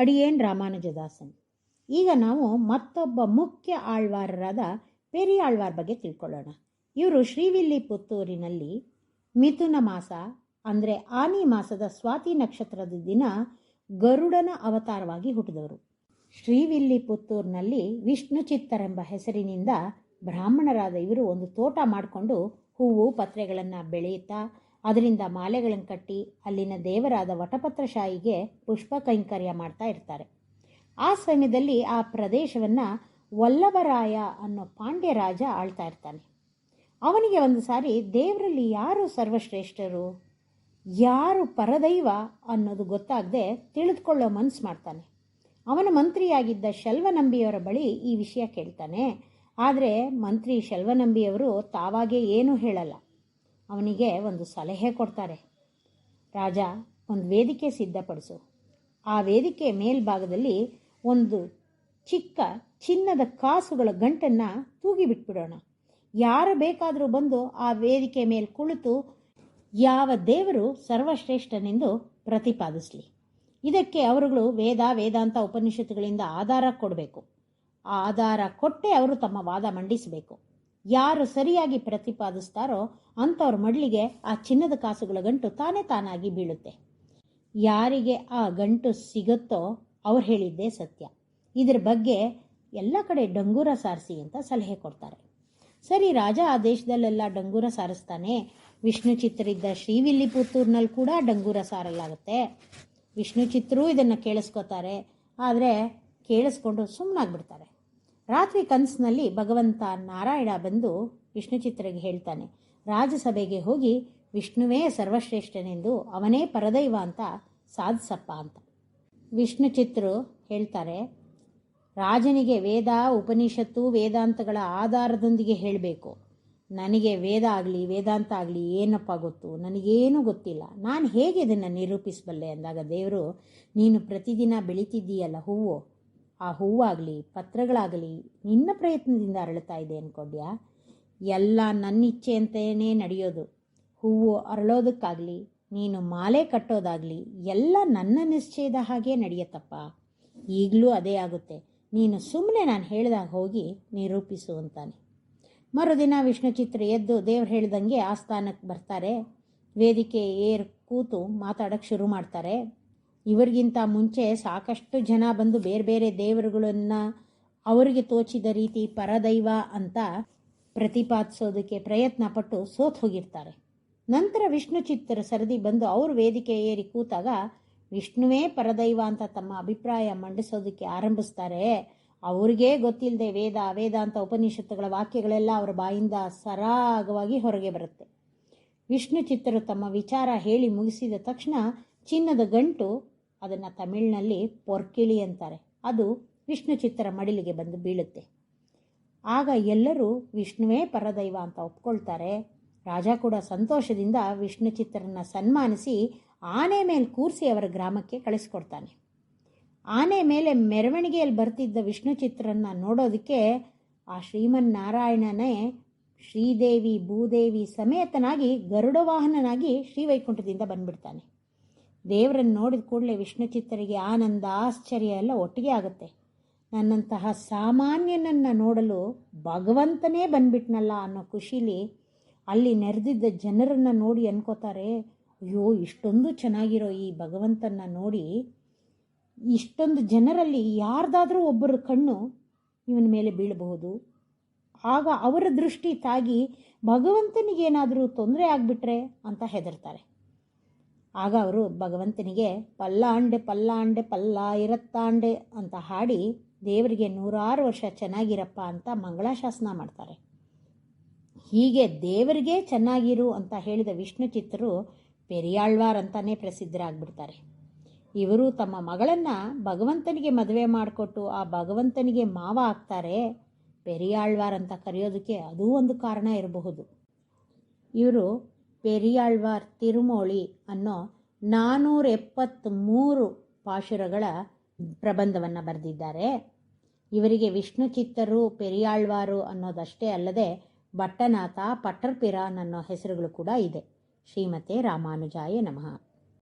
ಅಡಿಯೇನ್ ರಾಮಾನುಜದಾಸನ್. ಈಗ ನಾವು ಮತ್ತೊಬ್ಬ ಮುಖ್ಯ ಆಳ್ವಾರರಾದ ಪೆರಿಯಾಳ್ವಾರ್ ಬಗ್ಗೆ ತಿಳ್ಕೊಳ್ಳೋಣ. ಇವರು ಶ್ರೀವಿಲ್ಲಿಪುತ್ತೂರಿನಲ್ಲಿ ಮಿಥುನ ಮಾಸ ಅಂದರೆ ಆನಿ ಮಾಸದ ಸ್ವಾತಿ ನಕ್ಷತ್ರದ ದಿನ ಗರುಡನ ಅವತಾರವಾಗಿ ಹುಟ್ಟಿದವರು. ಶ್ರೀವಿಲ್ಲಿಪುತ್ತೂರಿನಲ್ಲಿ ವಿಷ್ಣು ಚಿತ್ತರೆಂಬ ಹೆಸರಿನಿಂದ ಬ್ರಾಹ್ಮಣರಾದ ಇವರು ಒಂದು ತೋಟ ಮಾಡಿಕೊಂಡು ಹೂವು ಪತ್ರೆಗಳನ್ನು ಬೆಳೆಯುತ್ತಾ ಅದರಿಂದ ಮಾಲೆಗಳನ್ನು ಕಟ್ಟಿ ಅಲ್ಲಿನ ದೇವರಾದ ವಟಪತ್ರಶಾಹಿಗೆ ಪುಷ್ಪ ಕೈಂಕರ್ಯ ಮಾಡ್ತಾ ಇರ್ತಾರೆ. ಆ ಸಮಯದಲ್ಲಿ ಆ ಪ್ರದೇಶವನ್ನು ವಲ್ಲಭರಾಯ ಅನ್ನೋ ಪಾಂಡ್ಯ ರಾಜ ಆಳ್ತಾ ಇರ್ತಾನೆ. ಅವನಿಗೆ ಒಂದು ಸಾರಿ ದೇವರಲ್ಲಿ ಯಾರು ಸರ್ವಶ್ರೇಷ್ಠರು, ಯಾರು ಪರದೈವ ಅನ್ನೋದು ಗೊತ್ತಾಗದೆ ತಿಳಿದುಕೊಳ್ಳೋ ಮನಸ್ಸು ಮಾಡ್ತಾನೆ. ಅವನ ಮಂತ್ರಿಯಾಗಿದ್ದ ಶಲ್ವನಂಬಿಯವರ ಬಳಿ ಈ ವಿಷಯ ಕೇಳ್ತಾನೆ. ಆದರೆ ಮಂತ್ರಿ ಶಲ್ವನಂಬಿಯವರು ತಾವಾಗೇ ಏನೂ ಹೇಳಲ್ಲ. ಅವನಿಗೆ ಒಂದು ಸಲಹೆ ಕೊಡ್ತಾರೆ. ರಾಜ, ಒಂದು ವೇದಿಕೆ ಸಿದ್ಧಪಡಿಸು. ಆ ವೇದಿಕೆ ಮೇಲ್ಭಾಗದಲ್ಲಿ ಒಂದು ಚಿಕ್ಕ ಚಿನ್ನದ ಕಾಸುಗಳ ಗಂಟನ್ನು ತೂಗಿ ಬಿಟ್ಬಿಡೋಣ. ಯಾರು ಬೇಕಾದರೂ ಬಂದು ಆ ವೇದಿಕೆ ಮೇಲೆ ಕುಳಿತು ಯಾವ ದೇವರು ಸರ್ವಶ್ರೇಷ್ಠನೆಂದು ಪ್ರತಿಪಾದಿಸಲಿ. ಇದಕ್ಕೆ ಅವರುಗಳು ವೇದಾಂತ ಉಪನಿಷತ್ತುಗಳಿಂದ ಆಧಾರ ಕೊಡಬೇಕು. ಆ ಆಧಾರ ಕೊಟ್ಟೇ ಅವರು ತಮ್ಮ ವಾದ ಮಂಡಿಸಬೇಕು. ಯಾರು ಸರಿಯಾಗಿ ಪ್ರತಿಪಾದಿಸ್ತಾರೋ ಅಂಥವ್ರ ಮಡ್ಲಿಗೆ ಆ ಚಿನ್ನದ ಕಾಸುಗಳ ಗಂಟು ತಾನಾಗಿ ಬೀಳುತ್ತೆ. ಯಾರಿಗೆ ಆ ಗಂಟು ಸಿಗುತ್ತೋ ಅವ್ರು ಹೇಳಿದ್ದೇ ಸತ್ಯ. ಇದರ ಬಗ್ಗೆ ಎಲ್ಲ ಕಡೆ ಡಂಗೂರ ಸಾರಿಸಿ ಅಂತ ಸಲಹೆ ಕೊಡ್ತಾರೆ. ಸರಿ, ರಾಜ ಆ ದೇಶದಲ್ಲೆಲ್ಲ ಡಂಗೂರ ಸಾರಿಸ್ತಾನೆ. ವಿಷ್ಣು ಚಿತ್ತರಿದ್ದ ಶ್ರೀವಿಲ್ಲಿಪುತ್ತೂರಿನಲ್ಲಿ ಕೂಡ ಡಂಗೂರ ಸಾರಲಾಗುತ್ತೆ. ವಿಷ್ಣು ಚಿತ್ತರೂ ಇದನ್ನು ಕೇಳಿಸ್ಕೋತಾರೆ. ಆದರೆ ಕೇಳಿಸ್ಕೊಂಡು ಸುಮ್ಮನಾಗ್ಬಿಡ್ತಾರೆ. ರಾತ್ರಿ ಕನಸಿನಲ್ಲಿ ಭಗವಂತ ನಾರಾಯಣ ಬಂದು ವಿಷ್ಣು ಚಿತ್ತರಿಗೆ ಹೇಳ್ತಾನೆ, ರಾಜಸಭೆಗೆ ಹೋಗಿ ವಿಷ್ಣುವೇ ಸರ್ವಶ್ರೇಷ್ಠನೆಂದು ಅವನೇ ಪರದೈವ ಅಂತ ಸಾಧಿಸಪ್ಪ ಅಂತ. ವಿಷ್ಣು ಚಿತ್ತರು ಹೇಳ್ತಾರೆ, ರಾಜನಿಗೆ ವೇದ ಉಪನಿಷತ್ತು ವೇದಾಂತಗಳ ಆಧಾರದೊಂದಿಗೆ ಹೇಳಬೇಕು. ನನಗೆ ವೇದ ಆಗಲಿ ವೇದಾಂತ ಆಗಲಿ ಏನಪ್ಪ ಗೊತ್ತು, ನನಗೇನೂ ಗೊತ್ತಿಲ್ಲ, ನಾನು ಹೇಗೆ ಇದನ್ನು ನಿರೂಪಿಸಬಲ್ಲೆ ಅಂದಾಗ ದೇವರು, ನೀನು ಪ್ರತಿದಿನ ಬೆಳೀತಿದ್ದೀಯಲ್ಲ ಹೂವು, ಆ ಹೂವಾಗಲಿ ಪತ್ರಗಳಾಗಲಿ ನಿನ್ನ ಪ್ರಯತ್ನದಿಂದ ಅರಳುತ್ತಾ ಇದೆ ಅಂದ್ಕೊಂಡ್ಯಾ? ಎಲ್ಲ ನನ್ನ ಇಚ್ಛೆ ಅಂತಲೇ ನಡೆಯೋದು. ಹೂವು ಅರಳೋದಕ್ಕಾಗಲಿ ನೀನು ಮಾಲೆ ಕಟ್ಟೋದಾಗಲಿ ಎಲ್ಲ ನನ್ನ ನಿಶ್ಚಯದ ಹಾಗೆ ನಡೆಯತ್ತಪ್ಪ. ಈಗಲೂ ಅದೇ ಆಗುತ್ತೆ. ನೀನು ಸುಮ್ಮನೆ ನಾನು ಹೇಳಿದಾಗ ಹೋಗಿ ನಿರೂಪಿಸು ಅಂತಾನೆ. ಮರುದಿನ ವಿಷ್ಣು ಚಿತ್ರ ಎದ್ದು ದೇವ್ರು ಹೇಳ್ದಂಗೆ ಆಸ್ಥಾನಕ್ಕೆ ಬರ್ತಾರೆ. ವೇದಿಕೆ ಕೂತು ಮಾತಾಡೋಕ್ಕೆ ಶುರು ಮಾಡ್ತಾರೆ. ಇವರಿಗಿಂತ ಮುಂಚೆ ಸಾಕಷ್ಟು ಜನ ಬಂದು ಬೇರೆ ಬೇರೆ ದೇವರುಗಳನ್ನು ಅವರಿಗೆ ತೋಚಿದ ರೀತಿ ಪರದೈವ ಅಂತ ಪ್ರತಿಪಾದಿಸೋದಕ್ಕೆ ಪ್ರಯತ್ನ ಪಟ್ಟು ಸೋತು ಹೋಗಿರ್ತಾರೆ. ನಂತರ ವಿಷ್ಣು ಚಿತ್ತರ ಸರದಿ ಬಂದು ಅವರು ವೇದಿಕೆ ಏರಿ ಕೂತಾಗ ವಿಷ್ಣುವೇ ಪರದೈವ ಅಂತ ತಮ್ಮ ಅಭಿಪ್ರಾಯ ಮಂಡಿಸೋದಕ್ಕೆ ಆರಂಭಿಸ್ತಾರೆ. ಅವ್ರಿಗೇ ಗೊತ್ತಿಲ್ಲದೆ ವೇದಾಂತ ಉಪನಿಷತ್ತುಗಳ ವಾಕ್ಯಗಳೆಲ್ಲ ಅವರ ಬಾಯಿಂದ ಸರಾಗವಾಗಿ ಹೊರಗೆ ಬರುತ್ತೆ. ವಿಷ್ಣು ಚಿತ್ತರು ತಮ್ಮ ವಿಚಾರ ಹೇಳಿ ಮುಗಿಸಿದ ತಕ್ಷಣ ಚಿನ್ನದ ಗಂಟು, ಅದನ್ನು ತಮಿಳಿನಲ್ಲಿ ಪೊರ್ಕಿಳಿ ಅಂತಾರೆ, ಅದು ವಿಷ್ಣು ಚಿತ್ತರ ಮಡಿಲಿಗೆ ಬಂದು ಬೀಳುತ್ತೆ. ಆಗ ಎಲ್ಲರೂ ವಿಷ್ಣುವೇ ಪರದೈವ ಅಂತ ಒಪ್ಕೊಳ್ತಾರೆ. ರಾಜ ಕೂಡ ಸಂತೋಷದಿಂದ ವಿಷ್ಣು ಚಿತ್ರರನ್ನ ಸನ್ಮಾನಿಸಿ ಆನೆ ಮೇಲೆ ಕೂರಿಸಿ ಅವರ ಗ್ರಾಮಕ್ಕೆ ಕಳಿಸ್ಕೊಡ್ತಾನೆ. ಆನೆ ಮೇಲೆ ಮೆರವಣಿಗೆಯಲ್ಲಿ ಬರ್ತಿದ್ದ ವಿಷ್ಣು ಚಿತ್ರರನ್ನ ನೋಡೋದಕ್ಕೆ ಆ ಶ್ರೀಮನ್ನಾರಾಯಣನೇ ಶ್ರೀದೇವಿ ಭೂದೇವಿ ಸಮೇತನಾಗಿ ಗರುಡ ವಾಹನನಾಗಿ ಶ್ರೀವೈಕುಂಠದಿಂದ ಬಂದ್ಬಿಡ್ತಾನೆ. ದೇವರನ್ನು ನೋಡಿದ ಕೂಡಲೇ ವಿಷ್ಣು ಚಿತ್ತರಿಗೆ ಆನಂದ ಆಶ್ಚರ್ಯ ಎಲ್ಲ ಒಟ್ಟಿಗೆ ಆಗುತ್ತೆ. ನನ್ನಂತಹ ಸಾಮಾನ್ಯನನ್ನು ನೋಡಲು ಭಗವಂತನೇ ಬಂದ್ಬಿಟ್ನಲ್ಲ ಅನ್ನೋ ಖುಷಿಲಿ ಅಲ್ಲಿ ನೆರೆದಿದ್ದ ಜನರನ್ನು ನೋಡಿ ಅನ್ಕೋತಾರೆ, ಅಯ್ಯೋ ಇಷ್ಟೊಂದು ಚೆನ್ನಾಗಿರೋ ಈ ಭಗವಂತನ ನೋಡಿ ಇಷ್ಟೊಂದು ಜನರಲ್ಲಿ ಯಾರ್ದಾದ್ರೂ ಒಬ್ಬರ ಕಣ್ಣು ಇವನ ಮೇಲೆ ಬೀಳಬಹುದು. ಆಗ ಅವರ ದೃಷ್ಟಿ ತಾಗಿ ಭಗವಂತನಿಗೇನಾದರೂ ತೊಂದರೆ ಆಗಿಬಿಟ್ರೆ ಅಂತ ಹೆದರ್ತಾರೆ. ಆಗ ಅವರು ಭಗವಂತನಿಗೆ ಪಲ್ಲಾಂಡೆ ಪಲ್ಲಾಂಡೆ ಪಲ್ಲ ಇರತ್ತಾಂಡೆ ಅಂತ ಹಾಡಿ ದೇವರಿಗೆ 106 ವರ್ಷ ಚೆನ್ನಾಗಿರಪ್ಪ ಅಂತ ಮಂಗಳಾಶಾಸನ ಮಾಡ್ತಾರೆ. ಹೀಗೆ ದೇವರಿಗೆ ಚೆನ್ನಾಗಿರು ಅಂತ ಹೇಳಿದ ವಿಷ್ಣು ಚಿತ್ತರು ಪೆರಿಯಾಳ್ವಾರ್ ಅಂತಾನೆ ಪ್ರಸಿದ್ಧರಾಗ್ಬಿಡ್ತಾರೆ. ಇವರು ತಮ್ಮ ಮಗಳನ್ನು ಭಗವಂತನಿಗೆ ಮದುವೆ ಮಾಡಿಕೊಟ್ಟು ಆ ಭಗವಂತನಿಗೆ ಮಾವ ಆಗ್ತಾರೆ. ಪೆರಿಯಾಳ್ವಾರ್ ಅಂತ ಕರೆಯೋದಕ್ಕೆ ಅದೂ ಒಂದು ಕಾರಣ ಇರಬಹುದು. ಇವರು ಪೆರಿಯಾಳ್ವಾರ್ ತಿರುಮೋಳಿ ಅನ್ನೋ 473 ಪಾಶುರಗಳ ಪ್ರಬಂಧವನ್ನು ಬರೆದಿದ್ದಾರೆ. ಇವರಿಗೆ ವಿಷ್ಣು ಚಿತ್ತರು ಪೆರಿಯಾಳ್ವಾರು ಅನ್ನೋದಷ್ಟೇ ಅಲ್ಲದೆ ಭಟ್ಟನಾಥ ಪಟ್ಟರ್ಪಿರಾನ್ ಅನ್ನೋ ಹೆಸರುಗಳು ಕೂಡ ಇದೆ. ಶ್ರೀಮತೆ ರಾಮಾನುಜಾಯ ನಮಃ.